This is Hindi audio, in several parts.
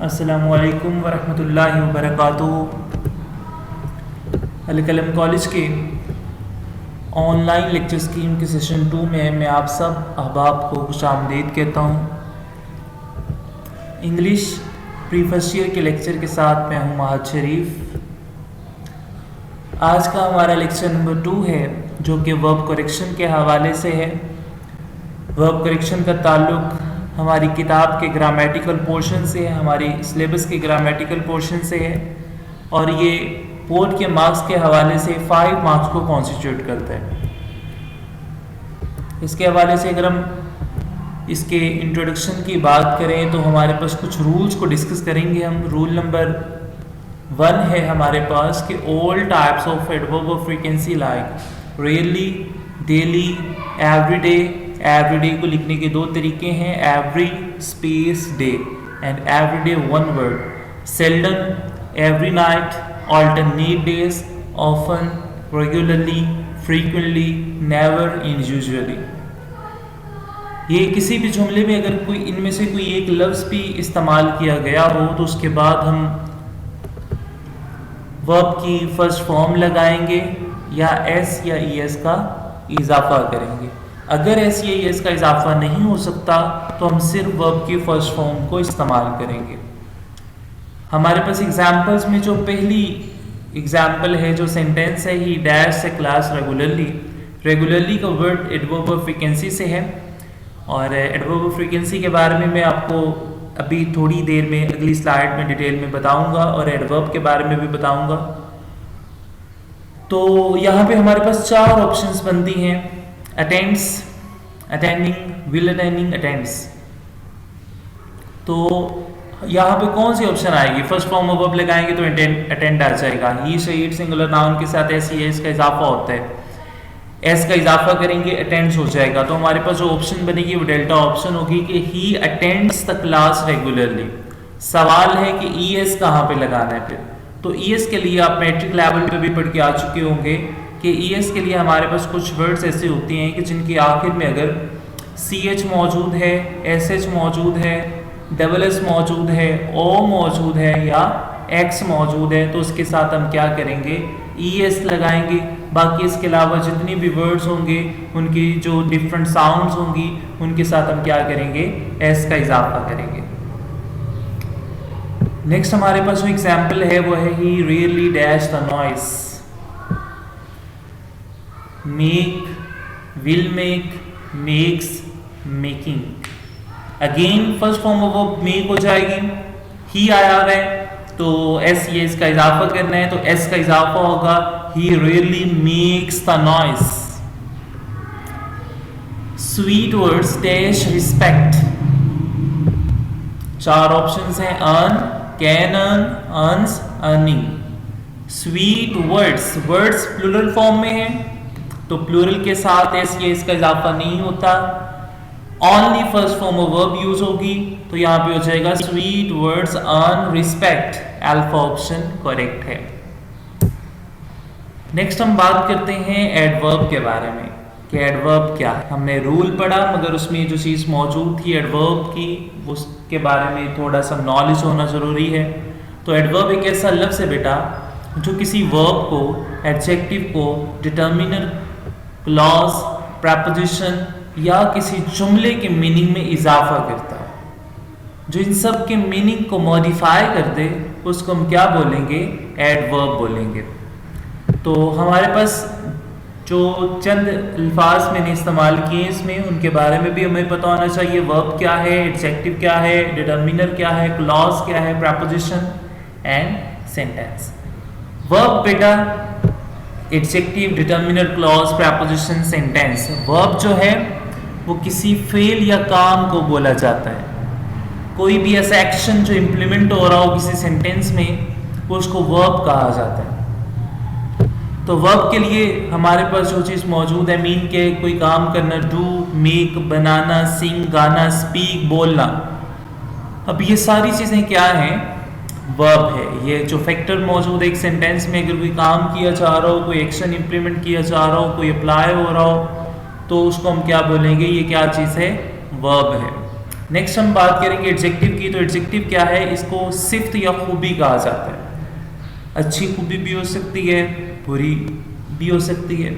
अस्सलामुअलैकुम वरहमतुल्लाहि वबरकातुहू। अल-कलम कॉलेज के ऑनलाइन लेक्चर स्कीम के सेशन 2 में मैं आप सब अहबाब को खुशामदीद कहता हूँ। इंग्लिश प्री फर्स्ट ईयर के लेक्चर के साथ मैं हूँ महद शरीफ। आज का हमारा लेक्चर नंबर 2 है, जो कि वर्ब करेक्शन के हवाले से है। वर्ब करेक्शन का ताल्लुक़ हमारी किताब के ग्रामेटिकल पोर्शन से है, हमारी सिलेबस के ग्रामेटिकल पोर्शन से है, और ये बोर्ड के मार्क्स के हवाले से 5 मार्क्स को कॉन्स्टिट्यूट करता है। इसके हवाले से अगर हम इसके इंट्रोडक्शन की बात करें तो हमारे पास कुछ रूल्स को डिस्कस करेंगे हम। रूल नंबर 1 है हमारे पास कि all types of adverb of frequency like really, daily, everyday. Everyday को लिखने के 2 तरीके हैं, every space day and everyday one word. Seldom, every night, alternate days, often, regularly, frequently, never, and usually। ये किसी भी जुमले में अगर कोई इनमें से कोई एक लफ्ज़ भी इस्तेमाल किया गया हो तो उसके बाद हम वर्ब की फर्स्ट फॉर्म लगाएंगे या एस या ई एस का इजाफा करेंगे। अगर एस या ई एस का इजाफा नहीं हो सकता तो हम सिर्फ वर्ब की फर्स्ट फॉर्म को इस्तेमाल करेंगे। हमारे पास एग्जाम्पल्स में जो पहली एग्जाम्पल है, जो सेंटेंस है, ही डैश से क्लास रेगुलरली। रेगुलरली का वर्ड एडवर्ब ऑफ फ्रीक्वेंसी से है, और एडवर्ब ऑफ फ्रीक्वेंसी के बारे में मैं आपको अभी थोड़ी देर में अगली स्लाइड में डिटेल में बताऊंगा, और एडवर्ब के बारे में भी बताऊंगा। तो यहाँ पे हमारे पास 4 ऑप्शंस बनती हैं, attends, attending, will attending, attends. तो यहाँ पे कौन सी ऑप्शन आएगी? फर्स्ट फॉर्म ऑफ वर्ब लगाएंगे तो अटेंड आ जाएगा। ही, शी, इट सिंगुलर नाउन के साथ एस या एस का इजाफा होता है, एस का इजाफा करेंगे अटेंड्स हो जाएगा। तो हमारे पास जो ऑप्शन बनेगी वो डेल्टा ऑप्शन होगी कि ही अटेंड्स द क्लास रेगुलरली। सवाल है कि ई एस कहाँ पे लगाना है फिर। तो ई एस के लिए आप मैट्रिक लेवल पे भी पढ़ के आ चुके होंगे कि ई एस के लिए हमारे पास कुछ वर्ड्स ऐसे होती हैं कि जिनके आखिर में अगर सी एच मौजूद है, एस एच मौजूद है, डबल एस मौजूद है, ओ मौजूद है या एक्स मौजूद है, तो उसके साथ हम क्या करेंगे? ई एस लगाएंगे। बाकी इसके अलावा जितनी भी वर्ड्स होंगे उनकी जो डिफरेंट साउंड्स होंगी उनके साथ हम क्या करेंगे? एस का इजाफा करेंगे। नेक्स्ट हमारे पास जो एग्जाम्पल है वो है he really dash the noise. Make, will make, makes, making. Again first form of verb make हो जाएगी। ही आया है तो एस ये इसका इजाफा करना है, तो एस का इजाफा होगा ही really makes the noise. Sweet words dash respect. 4 options हैं, earn, can earn, earns, earning. Sweet words, words plural form में है तो प्लूरल के साथ एस ये इसका इजाफा नहीं होता, only first form of verb use होगी। तो यहाँ पे हो जाएगा sweet words earn respect. Alpha option correct है। नेक्स्ट हम बात करते हैं एडवर्ब के बारे में कि एडवर्ब क्या है। हमने रूल पढ़ा मगर उसमें जो चीज़ मौजूद थी एडवर्ब की, उसके बारे में थोड़ा सा नॉलेज होना ज़रूरी है। तो एडवर्ब एक ऐसा लफ्ज़ है बेटा जो किसी वर्ब को, एडजेक्टिव को, डिटर्मिनर, क्लॉज, प्रपोजिशन या किसी जुमले के मीनिंग में इजाफा करता है। जो इन सब के मीनिंग को मॉडिफाई कर दे उसको हम क्या बोलेंगे? एडवर्ब बोलेंगे। तो हमारे पास जो चंद अल्फाज मैंने इस्तेमाल किए इसमें उनके बारे में भी हमें पता होना चाहिए। वर्ब क्या है, एडजेक्टिव क्या है, डिटर्मिनर क्या है, क्लॉज क्या है, प्रपोजिशन एंड सेंटेंस। वर्ब बेटा adjective, determiner, clause, preposition, sentence. Verb जो है वो किसी फेल या काम को बोला जाता है। कोई भी ऐसा एक्शन जो इम्प्लीमेंट हो रहा हो किसी सेंटेंस में वो उसको वर्ब कहा जाता है। तो वर्ब के लिए हमारे पास जो चीज़ मौजूद है, मीन के कोई काम करना, डू, मेक, बनाना, सिंग, गाना, स्पीक, बोलना। अब ये सारी चीज़ें क्या हैं? वर्ब है। ये जो फैक्टर मौजूद है एक सेंटेंस में, अगर कोई काम किया जा रहा हो, कोई एक्शन इंप्लीमेंट किया जा रहा हो, कोई अप्लाई हो रहा हो, तो उसको हम क्या बोलेंगे? ये क्या चीज़ है? वर्ब है। नेक्स्ट हम बात करेंगे एडजेक्टिव की। तो एडजेक्टिव क्या है? इसको सिफ्त या खूबी कहा जाता है। अच्छी खूबी भी हो सकती है, बुरी भी हो सकती है।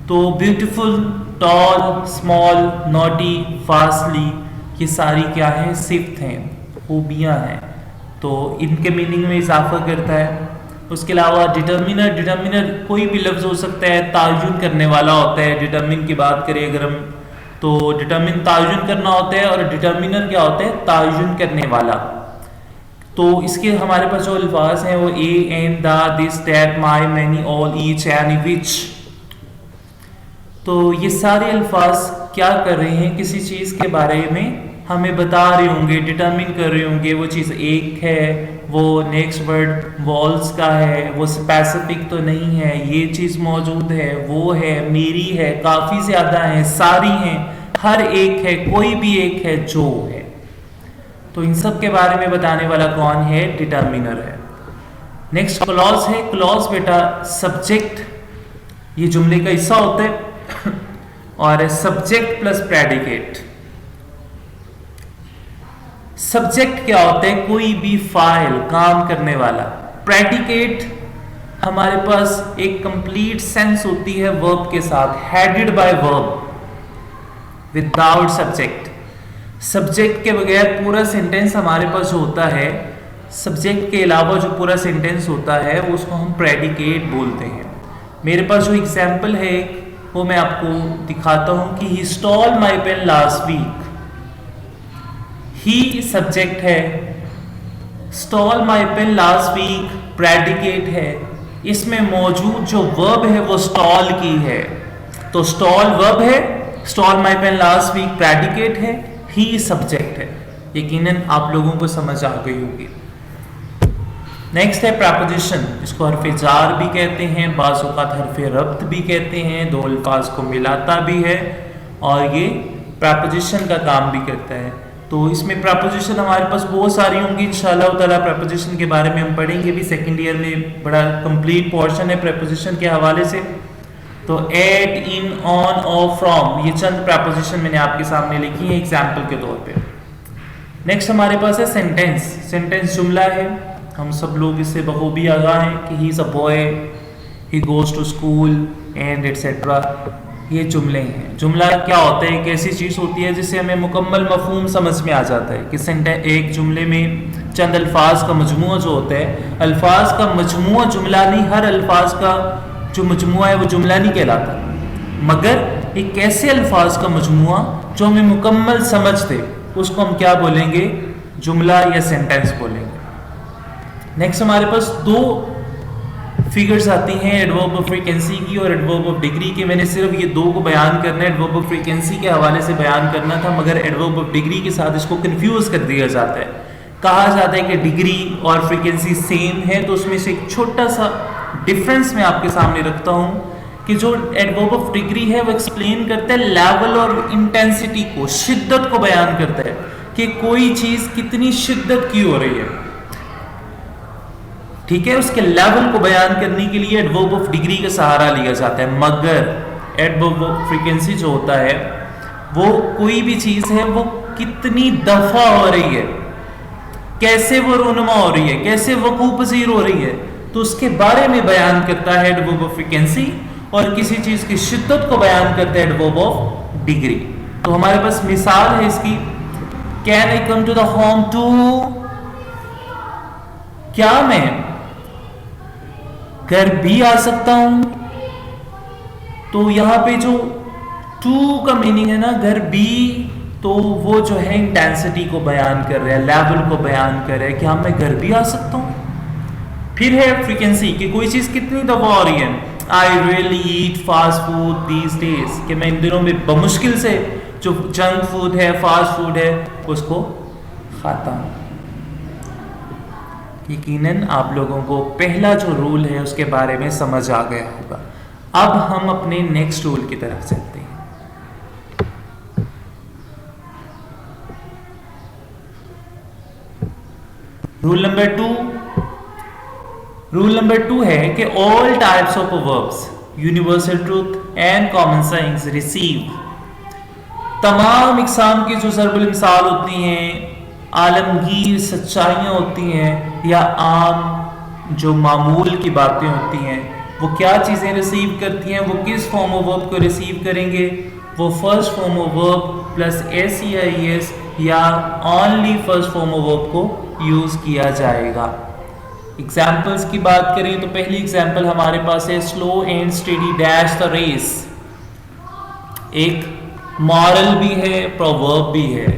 तो beautiful, tall, small, naughty, fastly, ये सारी क्या है? सिफ्त हैं, खूबियाँ हैं। तो इनके मीनिंग में इजाफा करता है। उसके अलावा डिटर्मिनर, डिटर्मिनर कोई भी लफ्ज़ हो सकता है, तायुन करने वाला होता है। डिटर्मिन की बात करें अगर हम, तो डिटर्मिन तायुन करना होता है और डिटर्मिनर क्या होता है? तायुन करने वाला। तो इसके हमारे पास जो अल्फाज हैं वो a, an, the, this, that, my, many, all, each, any, which. तो ये सारे अल्फाज क्या कर रहे हैं? किसी चीज़ के बारे में हमें बता रहे होंगे, डिटरमिन कर रहे होंगे। वो चीज़ एक है, वो नेक्स्ट वर्ड वॉल्स का है, वो स्पेसिफिक तो नहीं है, ये चीज़ मौजूद है, वो है, मेरी है, काफ़ी ज़्यादा है, सारी हैं, हर एक है, कोई भी एक है, जो है। तो इन सब के बारे में बताने वाला कौन है? डिटर्मिनर है। नेक्स्ट क्लॉज है। क्लॉज बेटा सब्जेक्ट, ये जुमले का हिस्सा होता है और सब्जेक्ट प्लस प्रेडिकेट। सब्जेक्ट क्या होता है? कोई भी फाइल, काम करने वाला। प्रेडिकेट हमारे पास एक कंप्लीट सेंस होती है वर्ब के साथ, headed by verb without subject. Subject के बगैर पूरा सेंटेंस हमारे पास जो होता है, सब्जेक्ट के अलावा जो पूरा सेंटेंस होता है उसको हम प्रेडिकेट बोलते हैं। मेरे पास जो एग्जाम्पल है वो मैं आपको दिखाता हूं कि ही stall my pen last week. He subject है, stall my pen last week predicate है। इसमें मौजूद जो वर्ब है वो स्टॉल की है। तो स्टॉल वर्ब है, stall my pen last week predicate है, ही सब्जेक्ट है। यकीनन आप लोगों को समझ आ गई होगी। नेक्स्ट है प्रपोजिशन, इसको हरफ जार भी कहते हैं, बाज़ औक़ात हरफ रब्त भी कहते हैं, दो अल्फाज को मिलाता भी है और ये प्रपोजिशन का काम भी करता है। तो इसमें प्रपोजिशन हमारे पास बहुत सारी होंगी इंशाअल्लाह ताला। प्रपोजिशन के बारे में हम पढ़ेंगे भी, सेकेंड ईयर में बड़ा कंप्लीट पोर्शन है प्रपोजिशन के हवाले से। तो एट, इन, ऑन, और फ्रॉम, ये चंद प्रपोजिशन मैंने आपके सामने लिखी है एग्जाम्पल के तौर पे। नेक्स्ट हमारे पास है सेंटेंस। सेंटेंस जुमला है, हम सब लोग इससे बखूबी आगाह हैं कि he is a boy, he goes to school and etcetera. ये जुमले हैं। जुमला क्या होता है? एक ऐसी चीज़ होती है जिससे हमें मुकम्मल मफहूम समझ में आ जाता है कि सेंटेंस, एक जुमले में चंद अल्फाज का मजमूआ जो होता है, अल्फाज का मजमूआ जुमला नहीं, हर अल्फाज का जो मजमूआ है वो जुमला नहीं कहलाता, मगर एक ऐसे अल्फाज का मजमूआ जो हमें मुकम्मल समझ दे उसको हम क्या बोलेंगे? जुमला या सेंटेंस बोलेंगे। नेक्स्ट हमारे पास दो फिगर्स आती हैं एडवर्ब ऑफ फ्रीक्वेंसी की और एडवर्ब ऑफ डिग्री की। मैंने सिर्फ ये दो को बयान करना है, एडवर्ब ऑफ फ्रीक्वेंसी के हवाले से बयान करना था, मगर एडवर्ब ऑफ डिग्री के साथ इसको कंफ्यूज कर दिया जाता है। कहा जाता है कि डिग्री और फ्रीक्वेंसी सेम है, तो उसमें से एक छोटा सा डिफरेंस मैं आपके सामने रखता हूँ कि जो एडवर्ब ऑफ डिग्री है वो एक्सप्लेन करता है लेवल और इंटेंसिटी को, शिद्दत को बयान करता है कि कोई चीज़ कितनी शिद्दत की हो रही है। ठीक है, उसके लेवल को बयान करने के लिए एडवर्ब ऑफ डिग्री का सहारा लिया जाता है। मगर एडवर्ब ऑफ फ्रीक्वेंसी जो होता है वो कोई भी चीज़ है वो कितनी दफ़ा हो रही है, कैसे वो रूनुमा हो रही है, कैसे वकूअ पज़ीर हो रही है, तो उसके बारे में बयान करता है एडवर्ब ऑफ फ्रीक्वेंसी। और किसी चीज़ की शिद्दत को बयान करता है एडवर्ब ऑफ डिग्री। तो हमारे पास मिसाल है इसकी, can I come to the home too, क्या मैं घर भी आ सकता हूं? तो यहां पे जो टू का मीनिंग है ना, घर भी, तो वो जो है इंटेंसिटी को बयान कर रहा है, लेवल को बयान कर रहा है कि हाँ मैं घर भी आ सकता हूं। फिर है फ्रीक्वेंसी कि कोई चीज कितनी दफा हो रही है। I really eat fast food these days, कि मैं इन दिनों में बमुश्किल से जो जंक फूड है, फास्ट फूड है, उसको खाता हूं। यकीनन आप लोगों को पहला जो रूल है उसके बारे में समझ आ गया होगा। अब हम अपने नेक्स्ट रूल की तरफ चलते हैं। रूल नंबर टू है कि all types of verbs, universal truth and common science receive तमाम इकसाम की जो ज़रबुल मिसाल होती हैं, आलमगीर सच्चाइयाँ होती हैं या आम जो मामूल की बातें होती हैं, वो क्या चीज़ें रिसीव करती हैं, वो किस फॉर्म ऑफ वर्ब को रिसीव करेंगे, वो first form of verb plus S या एस या only first form of verb को यूज़ किया जाएगा। एग्जाम्पल्स की बात करें तो पहली एग्जाम्पल हमारे पास है slow and steady dash the race. एक मॉरल भी है, प्रोवर्ब भी है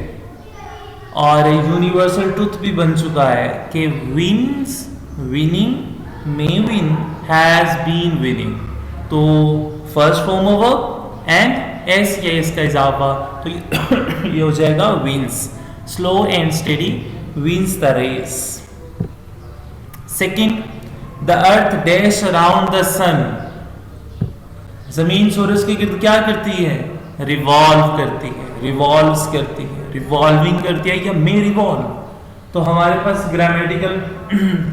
और यूनिवर्सल ट्रुथ भी बन चुका है कि wins winning may win has been winning. तो first form of verb and S या एस का इजाफा, तो ये हो जाएगा wins. Slow and steady wins the race. Second, the earth dash around the sun. जमीन सूरज के गिर्द क्या करती है? रिवॉल्व करती है, रिवॉल्व्स करती है, रिवॉल्विंग करती है या मे रिवॉल्व। तो हमारे पास ग्रामेटिकल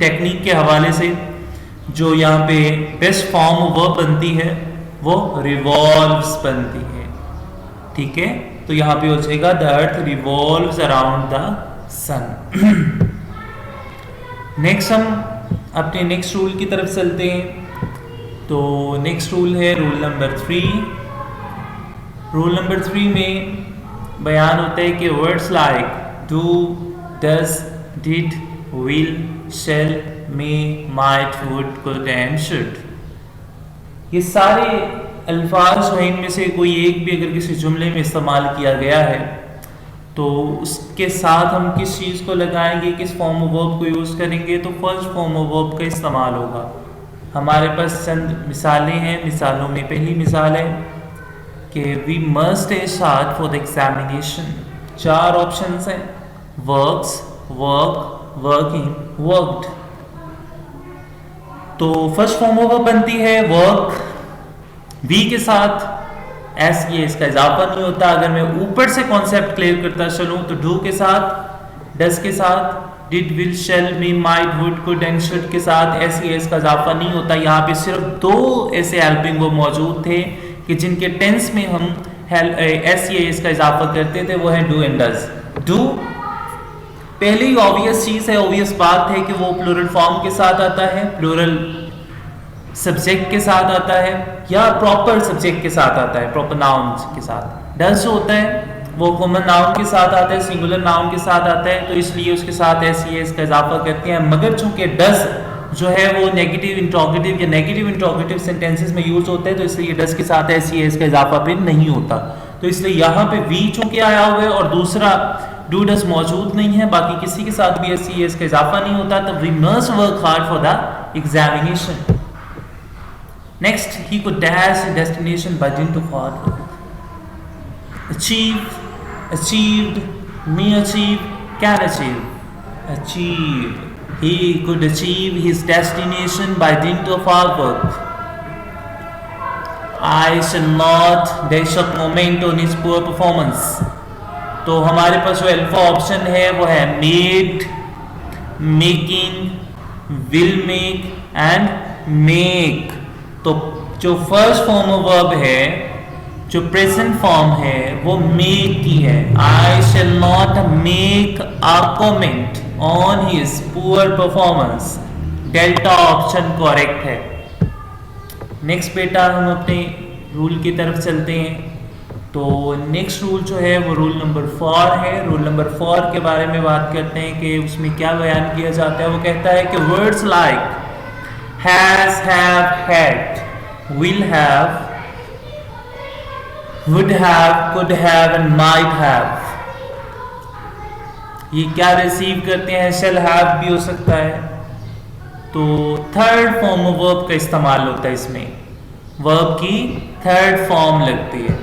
टेक्निक के हवाले से जो यहाँ पे बेस्ट फॉर्म वर्ब बनती है वो रिवॉल्व्स बनती है। ठीक है, तो यहाँ पे हो जाएगा the earth revolves around the sun. Next हम अपने नेक्स्ट रूल की तरफ चलते हैं। तो नेक्स्ट रूल है रूल नंबर 3। रूल नंबर 3 में बयान होता है कि words like do, does, did, will, shall, may, might, would, could and should, ये सारे अल्फाज जो हैं इनमें से कोई एक भी अगर किसी जुमले में इस्तेमाल किया गया है तो उसके साथ हम किस चीज़ को लगाएंगे, किस फॉर्म ऑफ वर्ब को यूज़ करेंगे, तो फर्स्ट फॉर्म ऑफ वर्ब का इस्तेमाल होगा। हमारे पास चंद मिसालें हैं। मिसालों में पहली मिसाल है कि we must start for the examination. 4 options हैं, वर्क्स, वर्क, वर्किंग, वर्कड। तो फर्स्ट फॉर्म ऑफ वर्ब बनती है वर्क, वी के साथ एस ये इसका इजाफा नहीं होता। अगर मैं ऊपर से कॉन्सेप्ट क्लियर करता चलूं तो डू के साथ, डज के साथ, did, will, shall, may, might, would, could and should के साथ एस ये इसका इजाफा नहीं होता। यहाँ पे सिर्फ 2 ऐसे हेल्पिंग वर्ब मौजूद थे कि जिनके टेंस में हम एस ये इसका इजाफा करते थे, वो है डू एंड डज। डू पहले ही ऑब्वियस चीज है, ऑब्वियस बात है कि वो प्लूरल फॉर्म के साथ आता है, प्लूरल सब्जेक्ट के साथ आता है या प्रॉपर सब्जेक्ट के साथ आता है, प्रॉपर नाउन के साथ। डज होता है वो कॉमन नाउन के साथ आता है, सिंगुलर नाउन के साथ आता है, तो इसलिए उसके साथ एस ये इसका इजाफा करते हैं। मगर चूंकि डज जो है वो नेगेटिव इंट्रोगेटिव या नेगेटिव इंट्रोगेटिव सेंटेंसेस में यूज होता है, तो इसलिए डज के साथ एस ये इसका इजाफा फिर नहीं होता। तो इसलिए यहाँ पे वी चूंकि आया हुआ है और दूसरा डू डज मौजूद नहीं है, बाकी किसी के साथ भी एस ये इसका इजाफा नहीं होता, तो we must work hard for the examination. Next, he could dash a destination by dint of hard work. Achieve, achieved, may achieve, can achieve. Achieve. He could achieve his destination by dint of hard work. I shall not dash a comment on his poor performance. तो हमारे पास जो अल्फा ऑप्शन है वो है made, making, will make and make। तो जो फर्स्ट फॉर्म ऑफ वर्ब है, जो प्रेजेंट फॉर्म है, वो मेक की है। I shall not make a comment on his poor performance. Delta option correct है। नेक्स्ट बेटा हम अपने रूल की तरफ चलते हैं। तो नेक्स्ट रूल जो है वो रूल नंबर 4 है। रूल नंबर 4 के बारे में बात करते हैं कि उसमें क्या बयान किया जाता है। वो कहता है कि words like has, have, had, will have, would have, could have and might have, ये क्या रिसीव करते हैं? shall have भी हो सकता है। तो थर्ड फॉर्म ऑफ वर्ब का इस्तेमाल होता है इसमें, वर्ब की थर्ड फॉर्म लगती है।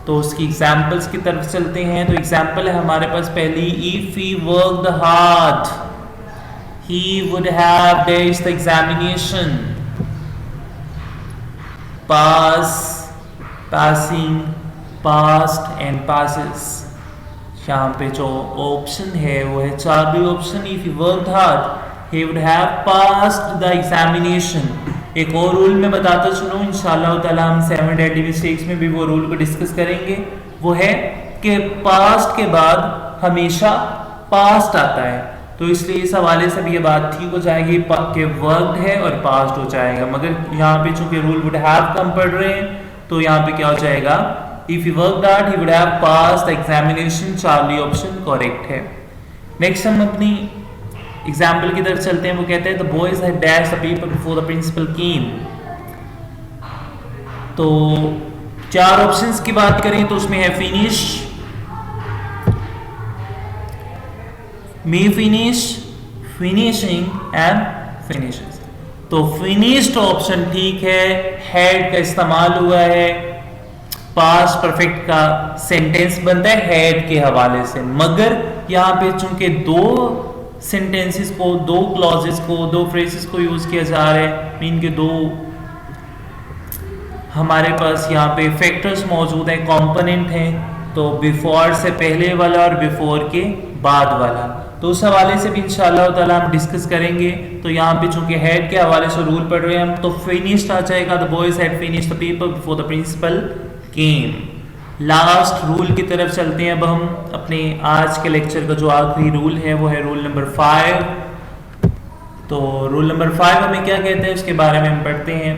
तो उसकी एग्जाम्पल्स की तरफ चलते हैं। तो एग्जाम्पल है हमारे पास पहली, if he worked hard he would have dashed the examination. Pass, passing, passed and passes। यहाँ पे जो ऑप्शन है वो है 4 option. If he worked hard he would have passed the examination। एक और रूल में बताता चलूँ, इंशाल्लाह ताला हम 7 डेडली मिस्टेक्स में भी वो रूल को डिस्कस करेंगे। वो है कि पास्ट के बाद हमेशा पास्ट आता है, तो इसलिए इस हवाले से भी ये बात ठीक हो जाएगी कि वर्कड है और पास्ट हो जाएगा। मगर यहाँ पे चूंकि रूल वुड हैव कम पढ़ रहे हैं तो यहाँ पे क्या हो जाएगा, if he worked hard he would have pass the examination. Charlie option correct है। नेक्स्ट हम अपनी एग्जाम्पल की तरफ चलते हैं। वो कहते हैं the boys had dash the paper before the principal came. तो 4 ऑप्शंस की बात करें तो उसमें है finish, may finish, finishing and finishes. तो फिनिश्ड ऑप्शन ठीक है, हैड का इस्तेमाल हुआ है, पास्ट परफेक्ट का सेंटेंस बनता है हैड के हवाले से। मगर यहाँ पे चूंकि 2 सेंटेंसेस को, 2 क्लॉजेस को, 2 फ्रेजेस को यूज किया जा रहा है, मीन के 2 हमारे पास यहाँ पे फैक्टर्स मौजूद हैं, कंपोनेंट हैं, तो बिफोर से पहले वाला और बिफोर के बाद वाला, तो उस हवाले से भी इंशाअल्लाह ताला हम डिस्कस करेंगे। तो यहाँ पे चूंकि हेड के हवाले से रूल पढ़ रहे हैं हम, तो फिनिश्ड आ जाएगा, the boys had finished the paper before the principal came. Last rule की तरफ चलते हैं अब हम। अपने आज के लेक्चर का जो आखिरी रूल है वो है रूल नंबर 5। तो रूल नंबर 5 हमें क्या कहते हैं उसके बारे में हम पढ़ते हैं।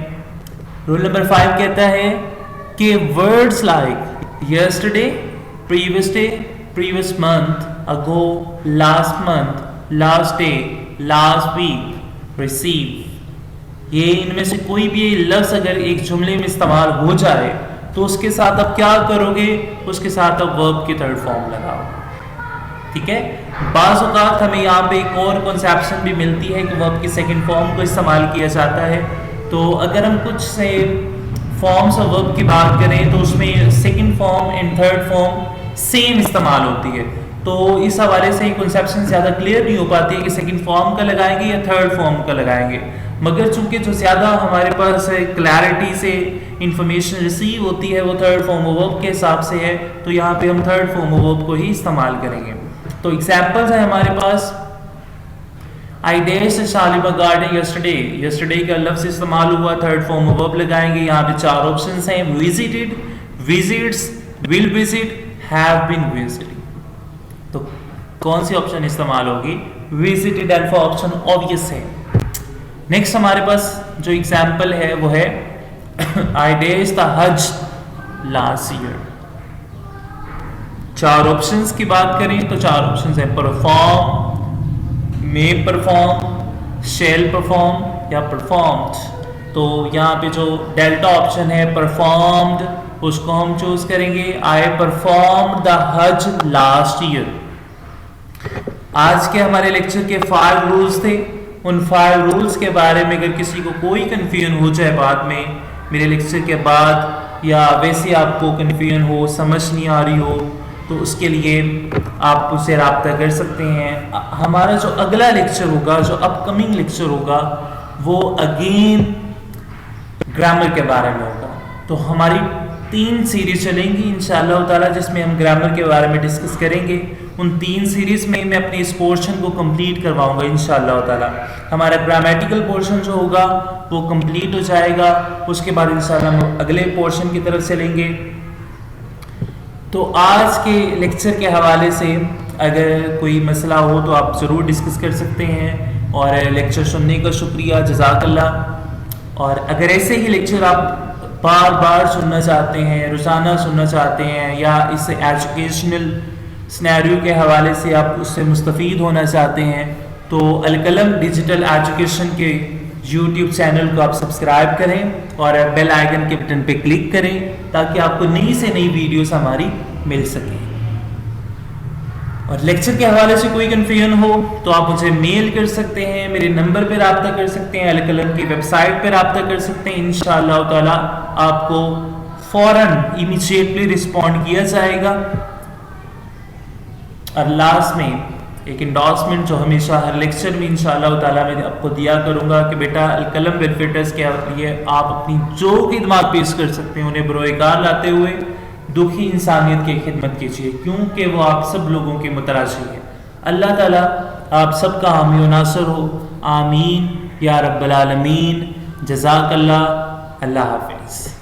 रूल नंबर 5 कहता है कि words like yesterday, previous day, previous month, ago, last month, last day, last week, receive, ये इनमें से कोई भी लफ्ज अगर एक जुमले में इस्तेमाल हो जाए तो उसके साथ आप क्या करोगे, उसके साथ आप वर्ब की थर्ड फॉर्म लगाओ। ठीक है। बाज़ औक़ात हमें यहाँ पे एक और कॉन्सेप्शन भी मिलती है कि वर्ब की सेकंड फॉर्म को इस्तेमाल किया जाता है। तो अगर हम कुछ से फॉर्म्स ऑफ वर्ब की बात करें तो उसमें second form and third form same इस्तेमाल होती है, तो इस हवाले से कॉन्सेप्शन ज़्यादा क्लियर नहीं हो पाती है कि सेकंड फॉर्म का लगाएंगे या थर्ड फॉर्म का लगाएंगे। मगर चूंकि जो ज़्यादा हमारे पास क्लैरिटी से इंफॉर्मेशन रिसीव होती है वो थर्ड फॉर्म ऑफ वर्ब के हिसाब से है, तो यहाँ पे हम थर्ड फॉर्म ऑफ वर्ब को ही इस्तेमाल करेंगे। तो एग्जाम्पल्स है हमारे पास, I dash Shalimar garden yesterday, yesterday का लफ्ज़ इस्तेमाल हुआ, थर्ड फॉर्म ऑफ वर्ब लगाएंगे। यहाँ पे 4 ऑप्शंस हैं, visited, visits, will visit, have been visiting. तो कौन सी ऑप्शन इस्तेमाल होगी, विजिटेड अल्फा ऑप्शन ऑब्वियस है। नेक्स्ट हमारे पास जो एग्जाम्पल है वो है I dash the Hajj last year. 4 options की बात करें तो 4 ऑप्शंस है, perform, may perform, shall perform या परफॉर्म्ड। तो यहाँ पे जो डेल्टा ऑप्शन है परफॉर्म्ड, उसको हम चूज करेंगे। आई performed the Hajj last year. आज के हमारे लेक्चर के 5 रूल्स थे, उन 5 रूल्स के बारे में अगर किसी को कोई कन्फ्यूजन हो जाए बाद में मेरे लेक्चर के बाद, या वैसे आपको कन्फ्यूजन हो, समझ नहीं आ रही हो, तो उसके लिए आप उससे रब्ता कर सकते हैं। हमारा जो अगला लेक्चर होगा, जो अपकमिंग लेक्चर होगा, वो अगेन ग्रामर के बारे में होगा। तो हमारी 3 सीरीज चलेंगी इंशाअल्लाह ताला जिसमें हम ग्रामर के बारे में डिस्कस करेंगे। उन 3 सीरीज में मैं अपने इस पोर्शन को कंप्लीट करवाऊंगा इंशाअल्लाह ताला। हमारा ग्रामेटिकल पोर्शन जो होगा वो कंप्लीट हो जाएगा, उसके बाद इंशाअल्लाह हम अगले पोर्शन की तरफ चलेंगे। तो आज के लेक्चर के हवाले से अगर कोई मसला हो तो आप ज़रूर डिस्कस कर सकते हैं, और लेक्चर सुनने का शुक्रिया, जज़ाकल्लाह। और अगर ऐसे ही लेक्चर आप बार बार सुनना चाहते हैं, रोज़ाना सुनना चाहते हैं, या इस एजुकेशनल सिनेरियो के हवाले से आप उससे मुस्तफ़ीद होना चाहते हैं, तो अलकलम डिजिटल एजुकेशन के यूट्यूब चैनल को आप सब्सक्राइब करें और बेल आइकन के बटन पे क्लिक करें ताकि आपको नई से नई वीडियोस हमारी मिल सके। और लेक्चर के हवाले से कोई कन्फ्यूजन हो तो आप मुझे मेल कर सकते हैं, मेरे नंबर पर रब्ता कर सकते हैं, अलकलम की वेबसाइट पर रब्ता कर सकते हैं। इंशाअल्लाह ताला आपको फ़ौरन इमीडिएटली रिस्पॉन्ड किया जाएगा। और लास्ट में एक इंडोर्समेंट जो हमेशा हर लेक्चर में इंशाअल्लाह ताला मैं आपको दिया करूंगा कि बेटा अलकलम वेलफेयर्स के लिए आप अपनी जो खिदमत पेश कर सकते हैं उन्हें बरोएकार लाते हुए दुखी इंसानियत की खिदमत कीजिए, क्योंकि वो आप सब लोगों की मुतराजी है। अल्लाह ताला आप सबका हामी व नासर हो, आमीन या रब्बल आलमीन। जज़ाकल्लाह। अल्लाह हाफ़िज़।